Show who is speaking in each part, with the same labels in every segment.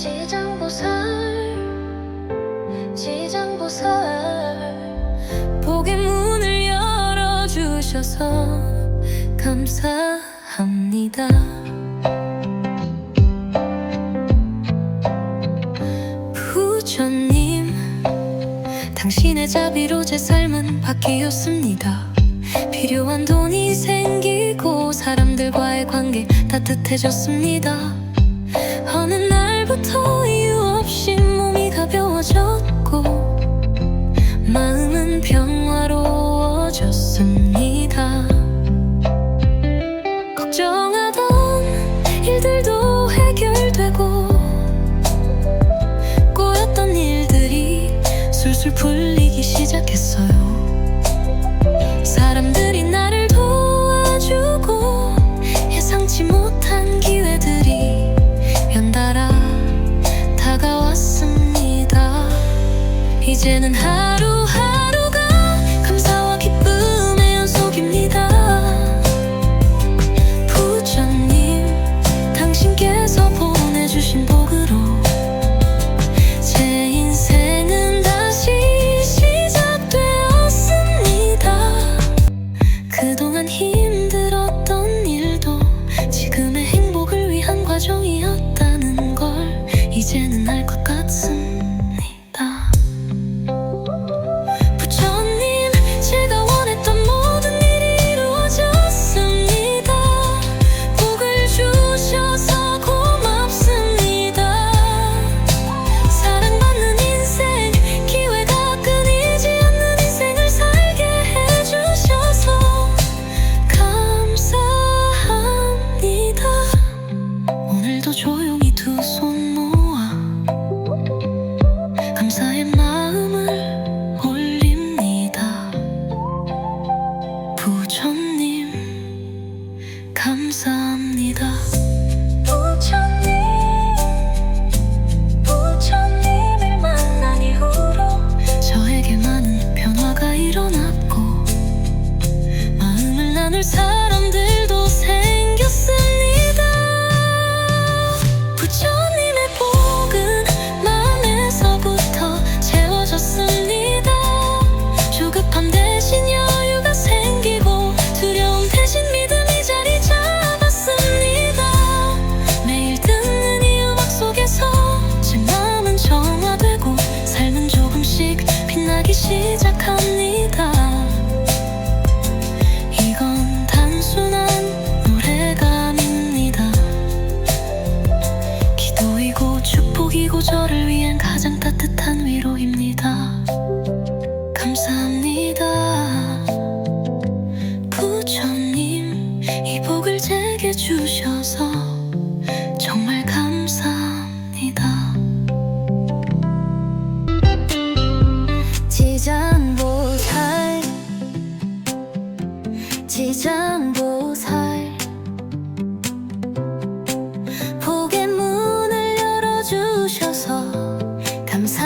Speaker 1: 지장보살 복의 문을 열어주셔서 감사합니다. 부처님, 당신의 자비로 제 삶은 바뀌었습니다. 필요한 돈이 생기고 사람들과의 관계 따뜻해졌습니다. 어느 날부터 이유 없이 몸이 가벼워졌고 마음은 평화로워졌습니다. 걱정하던 일들도 해결되고 꼬였던 일들이 술술 풀리기 시작했어요. 사람들이 나를 도와주고 예상치 못한 기회들이 연달아 다가왔습니다. 이제는 하루하루가 감사와 기쁨의 연속입니다. 부처님, 당신께서 보내주신 복으로 제 인생은 다시 시작되었습니다. 그동안 힘들었던 일도 지금의 행복을 위한 과정이었다는 걸 이제는 알 것 같습니다. 부처님, 제가 원했던 모든 일이 이루어졌습니다. 복을 주셔서 고맙습니다. 사랑받는 인생, 기회가 끊이지 않는 인생을 살게 해주셔서 감사합니다. 오늘도 조용히 두 손 모아 감사의 마음을 올립니다. 부처님, 감사합니다. 부처님을 만난 이후로 저에게 많은 변화가 일어났고 마음을 나눌 사람들도 생겼습니다. 부처님의 복은 마음에서부터 채워졌습니다. 조급함 대신 여유가 생기고 두려움 대신 믿음이 자리 잡았습니다. 매일 듣는 이 음악 속에서 제 마음은 정화되고 삶은 조금씩 빛나기 시작합니다. 이건 단순한 노래가 아닙니다. 기도이고 축복이고 저를 위한 가장 따뜻한 위로입니다. 감사합니다. 부처님, 이 복을 제게 주셔서 정말 감사합니다. 지장보살, 지장보살 복의 문을 열어주셔서 감사합니다.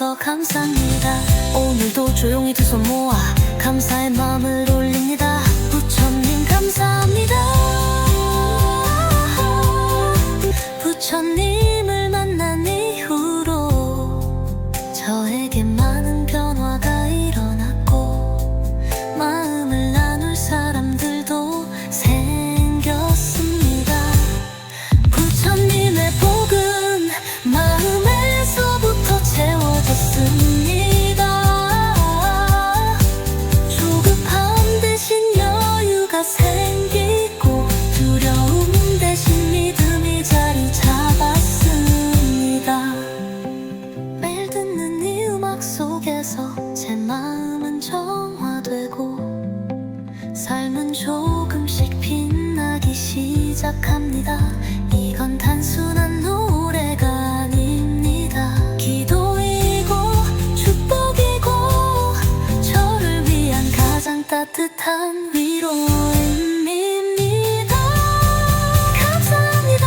Speaker 1: 주셔서 감사합니다. 오늘도 조용히 두 손 모아 감사의 마음을 올립니다. 부처님 감사합니다. 부처님을 만난 이후로 저에게 많은 변화가 일어났고 마음을 나눌 사람들도 생겼습니다. 부처님의 복은 마음에서부터 채워졌습니다. 조급함 대신 여유가 생기고 두려움 대신 믿음이 자리 잡았습니다. 매일 듣는 이 음악 속에서 제 마음은 정화되고 삶은 조금씩 빛나기 시작합니다. 이건 단순한 노래가 아닙니다. 기도이고 축복이고 저를 위한 가장 따뜻한 위로입니다. 감사합니다.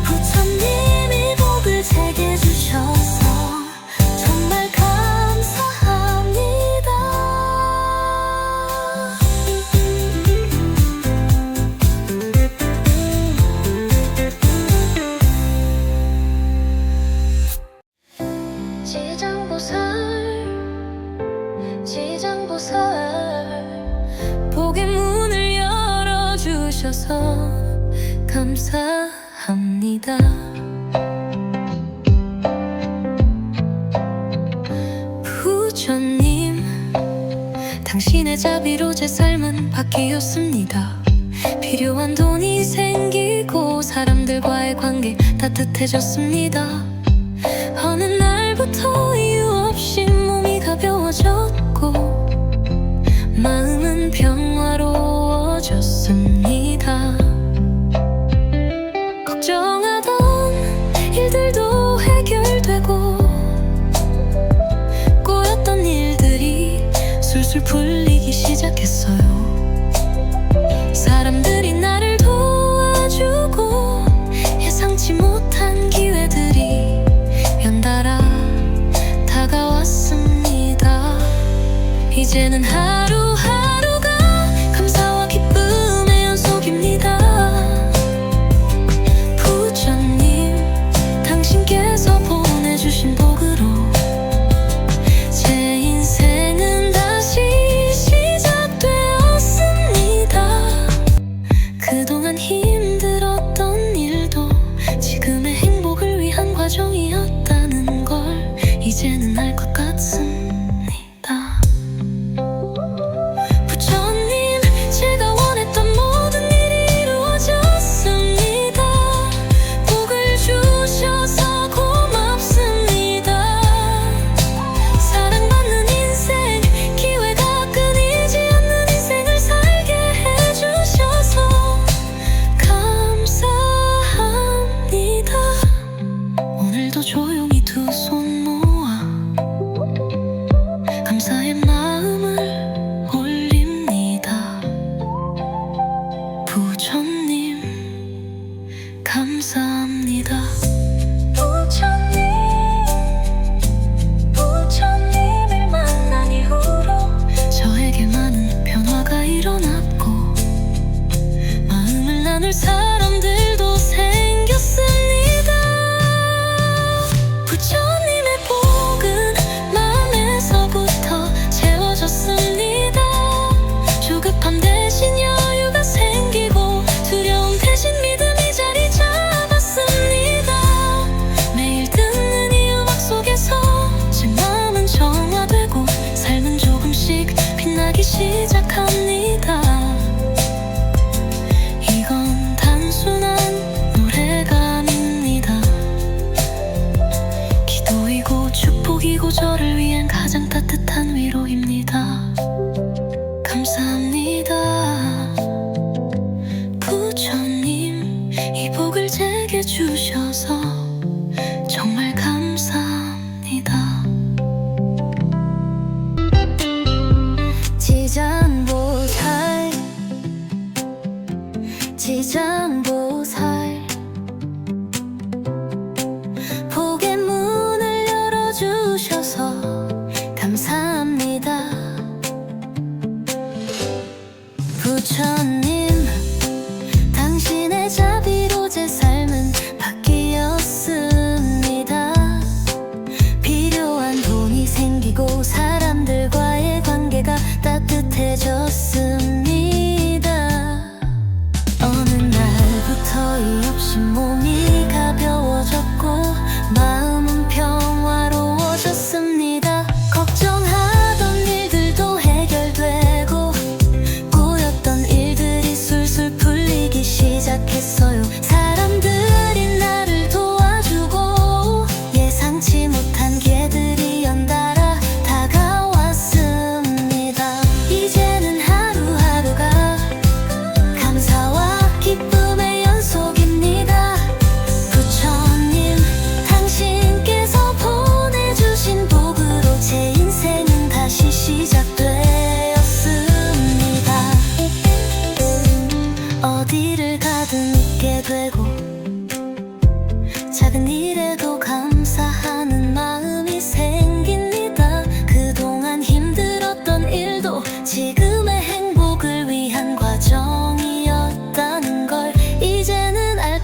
Speaker 1: 부처님이 복을 제게 주셔서 정말 감사합니다. 지장보살 복의 문을 열어주셔서 감사합니다. 부처님 당신의 자비로 제 삶은 바뀌었습니다. 필요한 돈이 생기고 사람들과의 관계 따뜻해졌습니다. 어느 날부터 이유 없이 몸이 가벼워졌고 마음은 평화로워졌습니다. 걱정하던 일들도 해결되고 꼬였던 일들이 술술 풀리기 시작했어요. 사람들이 나를 도와주고 예상치 못한 기회들이 연달아 다가왔습니다. 이제는 하루하루가 감사와 기쁨의 연속입니다. 부처님 당신께서 보내주신 복으로 제 인생은 다시 시작되었습니다. 그동안 힘들었던 일도 지금의 행복을 위한 과정이었다는 걸 이제는 알 것 같습니다. 부처님 제가 원했던 모든 일이 이루어졌습니다. 복을 주셔서 고맙습니다. 사랑받는 인생 기회가 끊이지 않는 인생을 살게 해주셔서 감사합니다. 오늘도 조용히 두 손 모아 감사의 마음을 올립니다. 부처님 감사합니다. 부처님을 만난 이후로 저에게 많은 변화가 일어났고 마음을 나눌 사람들도 생겼습니다. 부처님의 복은 마음에서부터 채워졌습니다. 조급함 대신 여유가 생기고 두려움 대신 믿음이 자리 잡았습니다. 매일 듣는 이 음악 속에서 제 마음은 정화되고 삶은 조금씩 빛나기 시작합니다. 이건 단순한 노래가 아닙니다. 기도이고 축복이고 저를 위한 가장 따뜻한 위로입니다. 감사합니다. 부처님 이 복을 제게 주셔서 정말 감사합니다. 지장보살 지장보살 복의 문을 열어주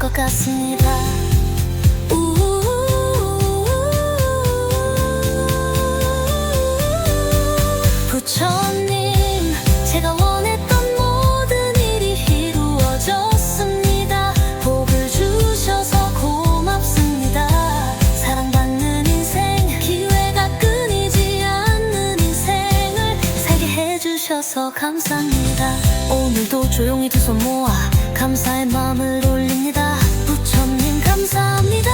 Speaker 1: 것 같습니다. 부처님, 제가 원했던 모든 일이 이루어졌습니다. 복을 주셔서 고맙습니다. 사랑받는 인생, 기회가 끊이지 않는 인생을 살게 해주셔서 감사합니다. 오늘도 조용히 두 손 모아 감사의 마음을 올립니다. 부처님 감사합니다.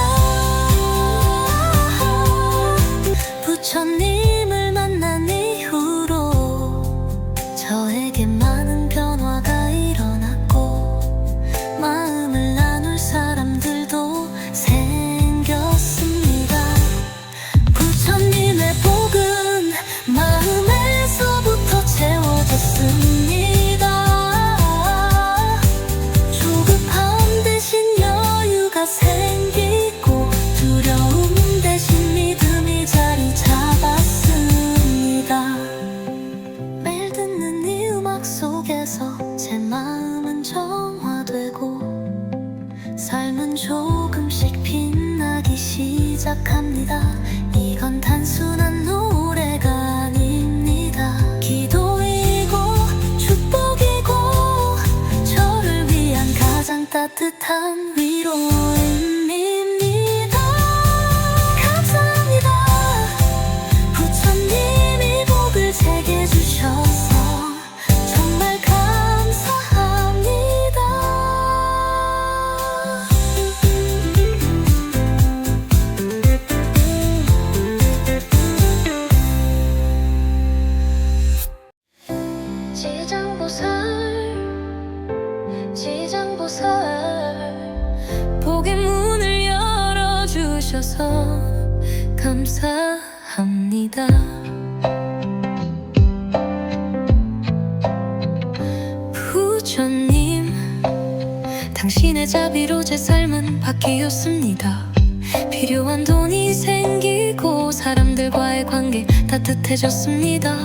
Speaker 1: 부처님을 만난 이후로 저에게 많은 변화가 일어났고 마음을 나눌 사람들도 생겼습니다. 부처님의 복은 마음에서부터 채워졌습니다. 조급함 대신 여유가 생기고 두려움 대신 믿음이 자리 잡았습니다. 매일 듣는 이 음악 속에서 제 마음은 정화되고 삶은 조금씩 빛나기 시작합니다. 이건 단순한 노래가 아닙니다. 기도이고 축복이고 저를 위한 가장 따뜻한 위로입니다. 감사합니다. 부처님이 복을 제게 주셔서 정말 감사합니다. 지장보살 복의 문을 열어주셔서 감사합니다. 부처님, 당신의 자비로 제 삶은 바뀌었습니다. 필요한 돈이 생기고 사람들과의 관계 따뜻해졌습니다.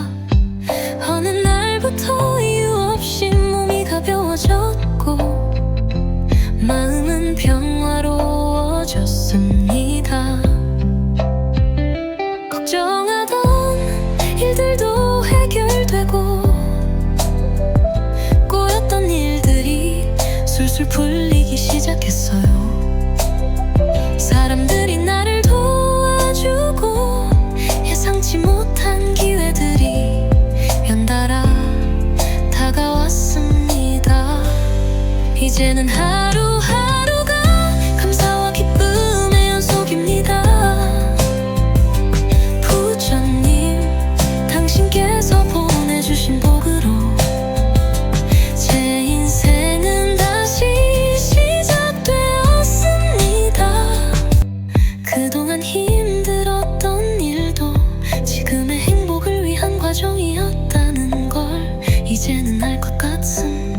Speaker 1: 어느 날부터 이유 없이 몸이 가벼워졌고 마음은 평화로워졌습니다. 걱정하던 일들도 해결되고 꼬였던 일들이 술술 풀리기 시작했어요. 사람들이 나를 도와주고 예상치 못한 기회들이 연달아 다가왔습니다. 이제는 하루하루가 감사와 기쁨의 연속입니다. 부처님, 당신께서 보내주신 복으로 제 인생은 다시 시작되었습니다. 그동안 힘들었던 일도 지금의 행복을 위한 과정이었다는 걸 이제는 알 것 같습니다.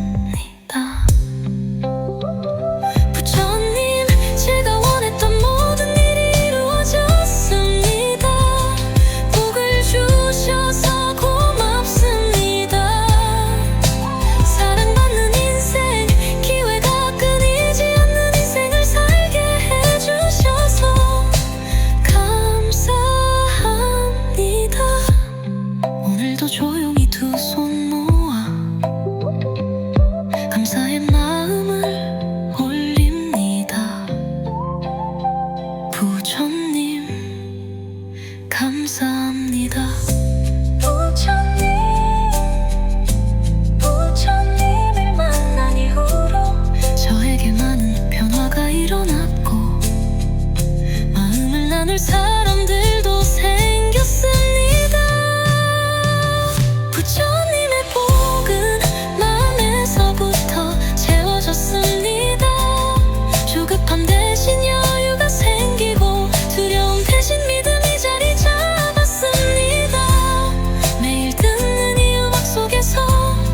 Speaker 1: 부처님, 제가 원했던 모든 일이 이루어졌습니다. 복을 주셔서 고맙습니다. 사랑받는 인생, 기회가 끊이지 않는 인생을 살게 해주셔서 감사합니다. 오늘도 조용히 두 손 모아 감사의 마음을 올립니다. 부처님 감사합니다. 부처님을 만난 이후로 저에게 많은 변화가 일어났고 마음을 나눌 사람들도 생겼습니다. 부처님의 복은 마음에서부터 채워졌습니다. 조급함 대신 여유가 생기고 두려움 대신 믿음이 자리 잡았습니다. 매일 듣는 이 음악 속에서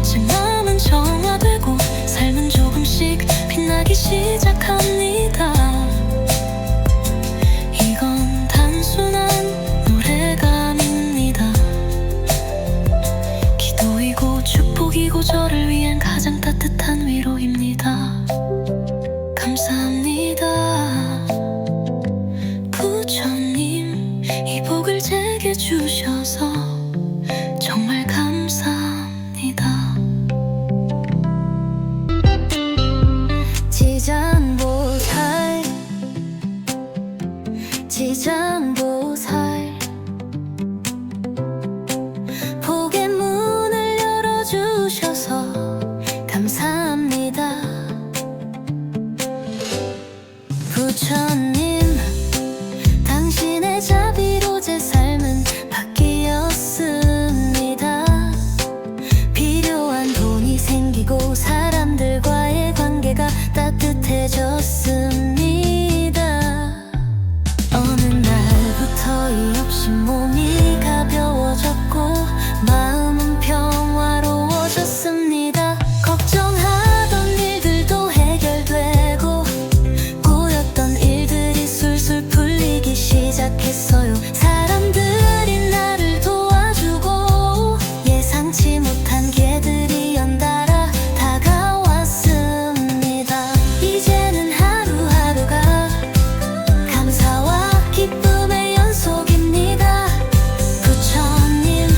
Speaker 1: 제 마음은 정화되고 삶은 조금씩 빛나기 시작합니다. 이건 단순한 노래가 아닙니다. 기도이고 축복이고 저를 위한 가장 따뜻한 위로입니다. 감사합니다. 보내주셔서 정말 감사합니다. 지장보살 지장보살 복의 문을 열어주셔서 감사합니다. 부처님, 당신의 자비로 제 삶은 바뀌었습니다. 필요한 돈이 생기고 사람들과의 관계가 따뜻해졌습니다. 어느 날부터 이 없이 몸이 가벼워졌고 마음은 평화로워졌습니다. 걱정하던 일들도 해결되고 꼬였던 일들이 술술 풀리기 시작했어요. 사람들이 나를 도와주고 예상치 못한 기회들이 연달아 다가왔습니다. 이제는 하루하루가 감사와 기쁨의 연속입니다. 부처님,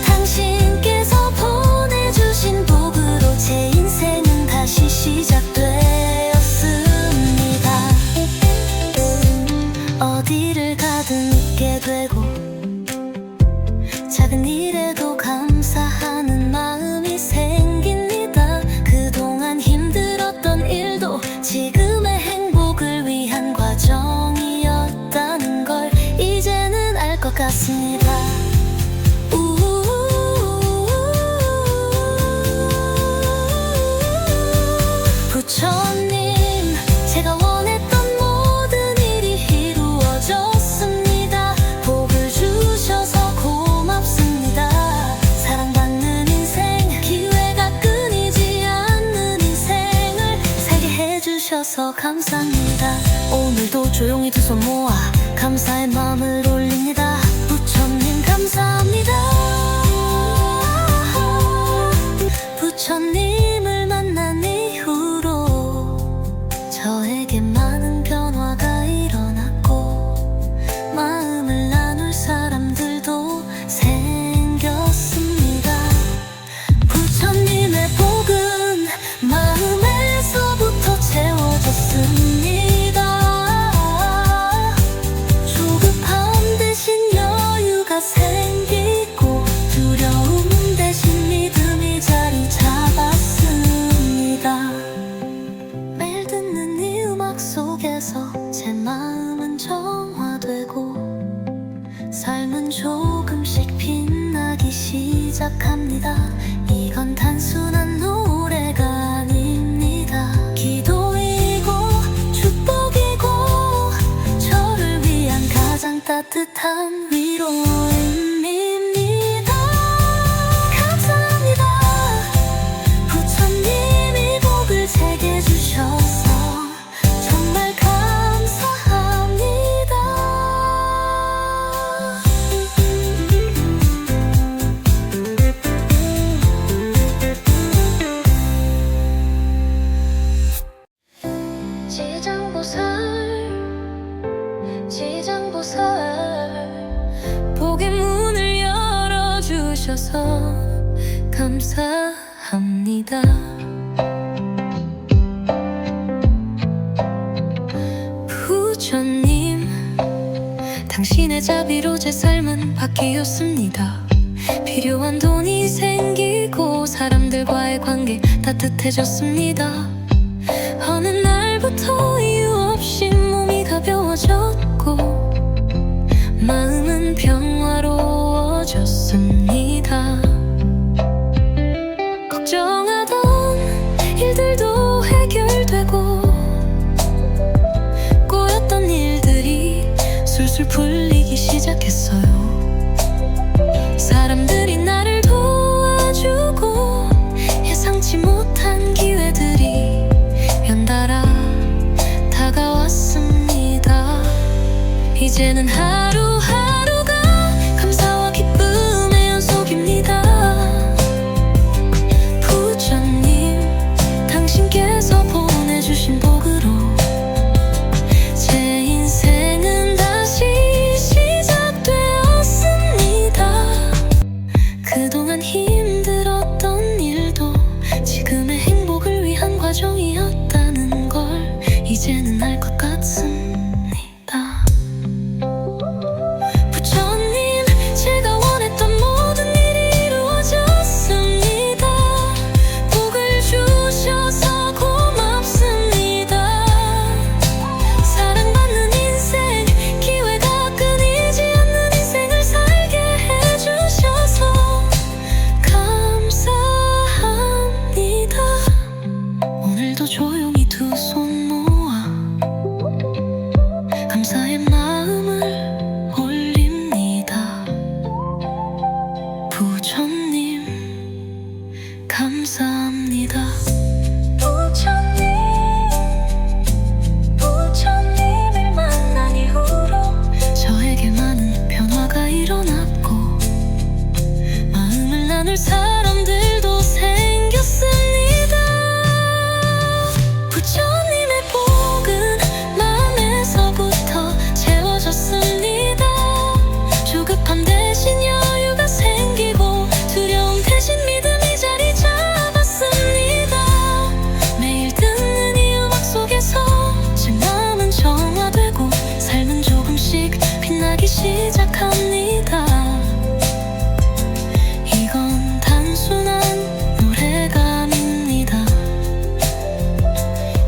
Speaker 1: 당신께서 보내주신 복으로 제 인생은 다시 시작되었습니다. 어디를 가든 웃게 되고 작은 일에도 감사하는 마음이 생깁니다. 그동안 힘들었던 일도 지금의 행복을 위한 과정이었다는 걸 이제는 알 것 같습니다. 부처님, 제가 원했던 모든 일이 이루어졌습니다. 복을 주셔서 고맙습니다. 사랑받는 인생, 기회가 끊이지 않는 인생을 살게 해주셔서 감사합니다. 오늘도 조용히 두 손 모아 감사의 마음을 올립니다. 부처님 감사합니다. 부처님을 만난 이후로 저에게 많은 변화가 일어났고 마음을 나눌 사람들도 생겼습니다. 부처님의 복은 마음에서부터 채워졌습니다. 조급함 대신 여유가 생기고 두려움 대신 믿음이 자리 잡았습니다. 매일 듣는 이 음악 속에서 제 마음은 정화되고 삶은 조금씩 빛나기 시작합니다. 이건 단순한 노래가 아닙니다. 기도이고 축복이고 저를 위한 가장 따뜻한 위로입니다. 감사합니다. 부처님이 복을 제게 주셔서 정말 감사합니다. 지장보살 복의 문을 열어주셔서 감사합니다. 부처님, 당신의 자비로 제 삶은 바뀌었습니다. 필요한 돈이 생기고 사람들과의 관계 따뜻해졌습니다. 어느 날부터 이유 없이 몸이 가벼워졌고 마음은 평화로워졌습니다. 걱정하던 일들도 해결되고 꼬였던 일들이 술술 풀리기 시작했어요. 사람들이 나를 도와주고 예상치 못한 기회들이 연달아 다가왔습니다. 이제는 하루하루가 감사와 기쁨의 연속입니다. 부처님, 당신께서 보내주신 복으로 제 인생은 다시 시작되었습니다. 알 것 같습니다. 부처님, 제가 원했던 모든 일이 이루어졌습니다. 복을 주셔서 고맙습니다. 사랑받는 인생, 기회가 끊이지 않는 인생을 살게 해주셔서 감사합니다. 오늘도 조용히 두 손 모아 감사의 마음을 올립니다. 부처님, 감사합니다. 부처님을 만난 이후로 저에게 많은 변화가 일어났고 마음을 나눌 사람들도 생겼습니다. 부처님의 복은 마음에서부터 채워졌습니다. 조급함 대신 여유가 생기고 두려움 대신 믿음이 자리 잡았습니다. 매일 듣는 이 음악 속에서 제 마음은 정화되고 삶은 조금씩 빛나기 시작합니다. 이건 단순한 노래감입니다.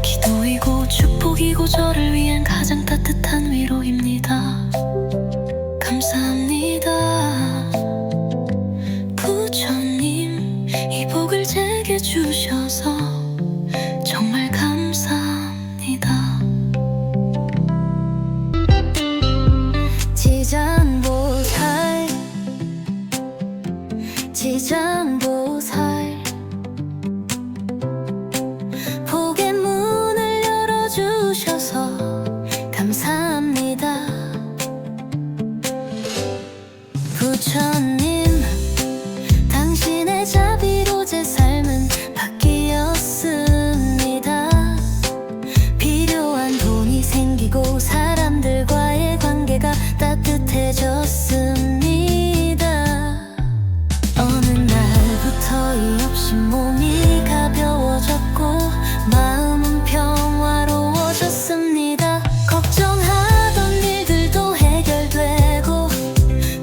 Speaker 1: 기도이고 축복이고 저를 위한 가장 따뜻한 위로입니다. 감사합니다. 부처님, 이 복을 제게 주셔서 정말 감사합니다. 지장보살, 지장보살, 복의 문을 열어주셔서 감사합니다. 부처님, 당신의 자비로 제 삶은 바뀌었습니다. 필요한 돈이 생기고 사람들과의 관계가 따뜻해졌습니다. 어느 날부터 이 없이 몸이 가벼워졌고 마음은 평화로워졌습니다. 걱정하던 일들도 해결되고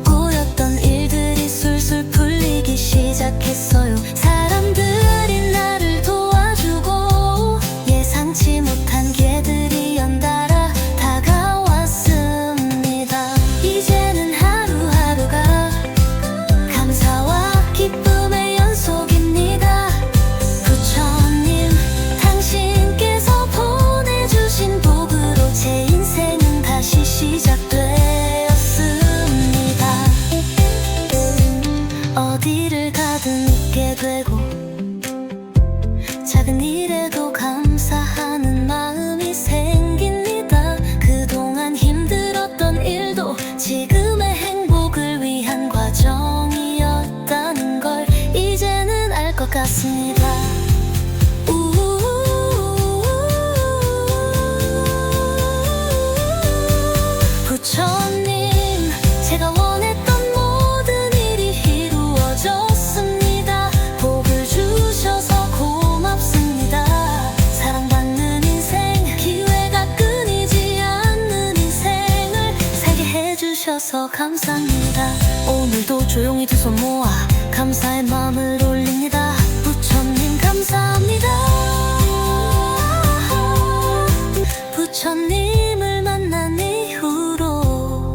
Speaker 1: 꼬였던 일들이 술술 풀리기 시작했어요. 사람들이 나를 도와주고 예상치 못한 기회들이 연달아 다가왔습니다. 이제는 하루하루가 감사와 기쁨의 연속입니다. 부처님, 당신께서 보내주신 복으로 제 인생은 다시 시작되었습니다. 어디를 가든 웃게 되고 작은 일에도 감사하는 마음이 생깁니다. 그동안 힘들었던 일도 지금의 행복을 위한 과정이었다는 걸 이제는 알 것 같습니다. 부처님, 제가 원했던 모든 일이 이루어졌습니다. 복을 주셔서 고맙습니다. 사랑받는 인생, 기회가 끊이지 않는 인생을 살게 해주셔서 감사합니다. 오늘도 조용히 두 손 모아 감사의 마음을 올립니다. 부처님, 감사합니다. 부처님을 만난 이후로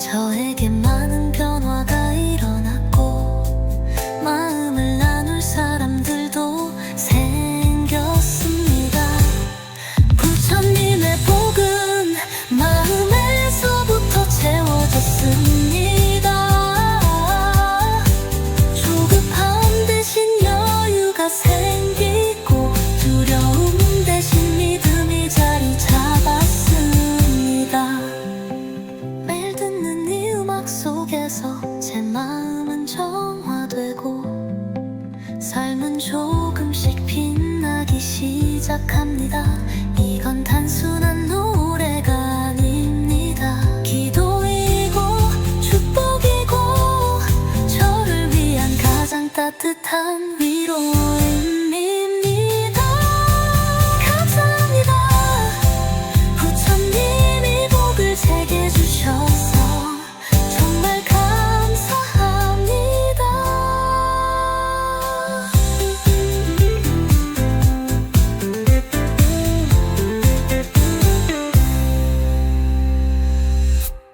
Speaker 1: 저에게 많은 변화가 일어났고 마음을 나눌 사람들도 생겼습니다. 부처님,